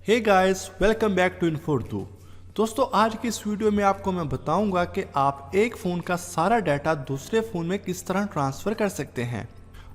Hey guys, welcome back to Info two. दोस्तों, आज की इस वीडियो में आपको मैं बताऊंगा कि आप एक फ़ोन का सारा डाटा दूसरे फ़ोन में किस तरह ट्रांसफ़र कर सकते हैं।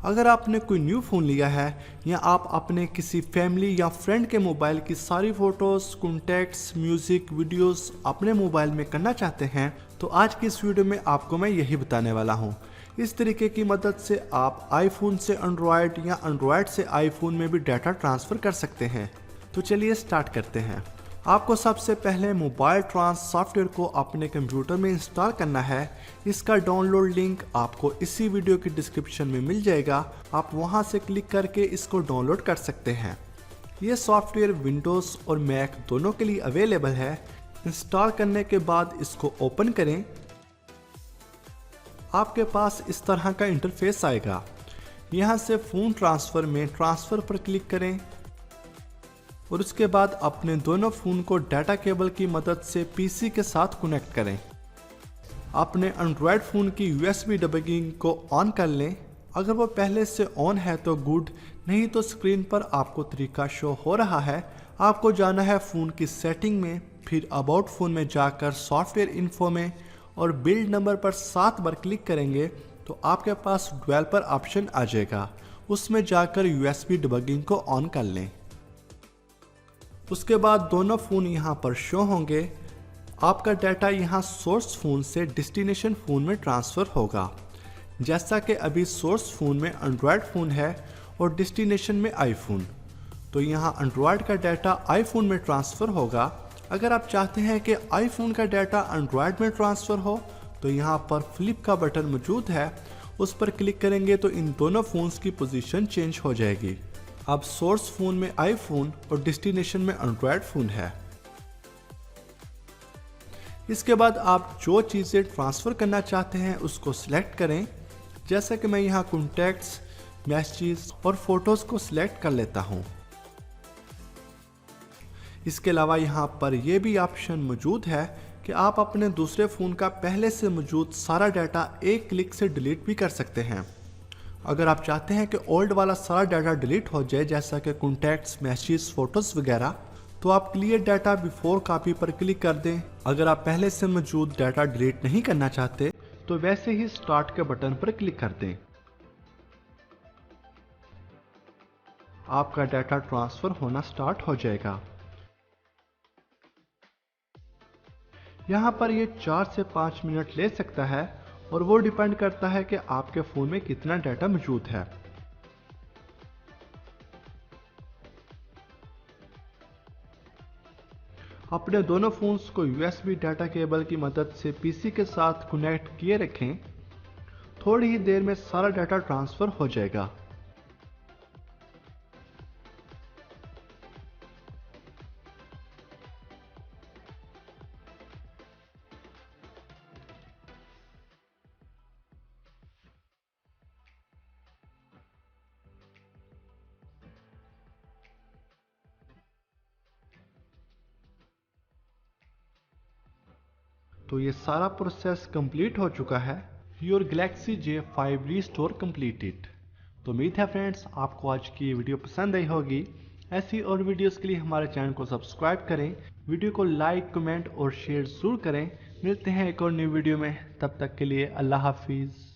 अगर आपने कोई न्यू फ़ोन लिया है या आप अपने किसी फैमिली या फ्रेंड के मोबाइल की सारी फ़ोटोज़, कॉन्टैक्ट्स, म्यूज़िक, वीडियोज़ अपने मोबाइल में करना चाहते हैं, तो आज की इस वीडियो में आपको मैं यही बताने वाला हूँ। इस तरीके की मदद से आप आईफोन से एंड्रॉयड या एंड्रॉयड से आईफोन में भी डाटा ट्रांसफ़र कर सकते हैं। तो चलिए स्टार्ट करते हैं। आपको सबसे पहले मोबाइल ट्रांस सॉफ्टवेयर को अपने कंप्यूटर में इंस्टॉल करना है। इसका डाउनलोड लिंक आपको इसी वीडियो की डिस्क्रिप्शन में मिल जाएगा। आप वहां से क्लिक करके इसको डाउनलोड कर सकते हैं। ये सॉफ्टवेयर विंडोज़ और मैक दोनों के लिए अवेलेबल है। इंस्टॉल करने के बाद इसको ओपन करें। आपके पास इस तरह का इंटरफेस आएगा। यहाँ से फ़ोन ट्रांसफ़र में ट्रांसफ़र पर क्लिक करें और उसके बाद अपने दोनों फ़ोन को डाटा केबल की मदद से पीसी के साथ कनेक्ट करें। अपने एंड्रॉयड फ़ोन की USB डबिंग को ऑन कर लें। अगर वो पहले से ऑन है तो गुड, नहीं तो स्क्रीन पर आपको तरीका शो हो रहा है। आपको जाना है फ़ोन की सेटिंग में, फिर अबाउट फ़ोन में जाकर सॉफ्टवेयर इन्फो में और बिल्ड नंबर पर 7 बार क्लिक करेंगे तो आपके पास डेवलपर ऑप्शन आ जाएगा। उसमें जाकर USB डबिंग को ऑन कर लें। उसके बाद दोनों फ़ोन यहाँ पर शो होंगे। आपका डाटा यहाँ सोर्स फ़ोन से डेस्टिनेशन फ़ोन में ट्रांसफ़र होगा। जैसा कि अभी सोर्स फ़ोन में एंड्रॉयड फ़ोन है और डेस्टिनेशन में आईफोन, तो यहाँ एंड्रॉयड का डाटा आईफोन में ट्रांसफ़र होगा। अगर आप चाहते हैं कि आईफोन का डाटा एंड्रॉयड में ट्रांसफ़र हो तो यहाँ पर फ्लिप का बटन मौजूद है। उस पर क्लिक करेंगे तो इन दोनों फ़ोन्स की पोजीशन चेंज हो जाएगी। अब सोर्स फ़ोन में आईफोन और डेस्टिनेशन में एंड्रॉयड फ़ोन है। इसके बाद आप जो चीज़ें ट्रांसफ़र करना चाहते हैं उसको सिलेक्ट करें। जैसे कि मैं यहाँ कॉन्टैक्ट्स, मैसेजेस और फोटोज़ को सिलेक्ट कर लेता हूँ। इसके अलावा यहाँ पर यह भी ऑप्शन मौजूद है कि आप अपने दूसरे फ़ोन का पहले से मौजूद सारा डाटा एक क्लिक से डिलीट भी कर सकते हैं। अगर आप चाहते हैं कि ओल्ड वाला सारा डाटा डिलीट हो जाए, जैसा कि कॉन्टैक्ट्स, मैसेज, फोटोज़ वगैरह, तो आप क्लियर डाटा बिफोर कॉपी पर क्लिक कर दें। अगर आप पहले से मौजूद डाटा डिलीट नहीं करना चाहते तो वैसे ही स्टार्ट के बटन पर क्लिक कर दें। आपका डाटा ट्रांसफ़र होना स्टार्ट हो जाएगा। यहाँ पर ये 4 से 5 मिनट ले सकता है और वो डिपेंड करता है कि आपके फ़ोन में कितना डाटा मौजूद है। अपने दोनों फ़ोन्स को USB डाटा केबल की मदद से पीसी के साथ कनेक्ट किए रखें। थोड़ी ही देर में सारा डाटा ट्रांसफ़र हो जाएगा। तो ये सारा प्रोसेस कंप्लीट हो चुका है। Your Galaxy J5 restore completed. तो उम्मीद है फ्रेंड्स आपको आज की ये वीडियो पसंद आई होगी। ऐसी और वीडियोस के लिए हमारे चैनल को सब्सक्राइब करें, वीडियो को लाइक, कमेंट और शेयर जरूर करें। मिलते हैं एक और न्यू वीडियो में, तब तक के लिए अल्लाह हाफिज़।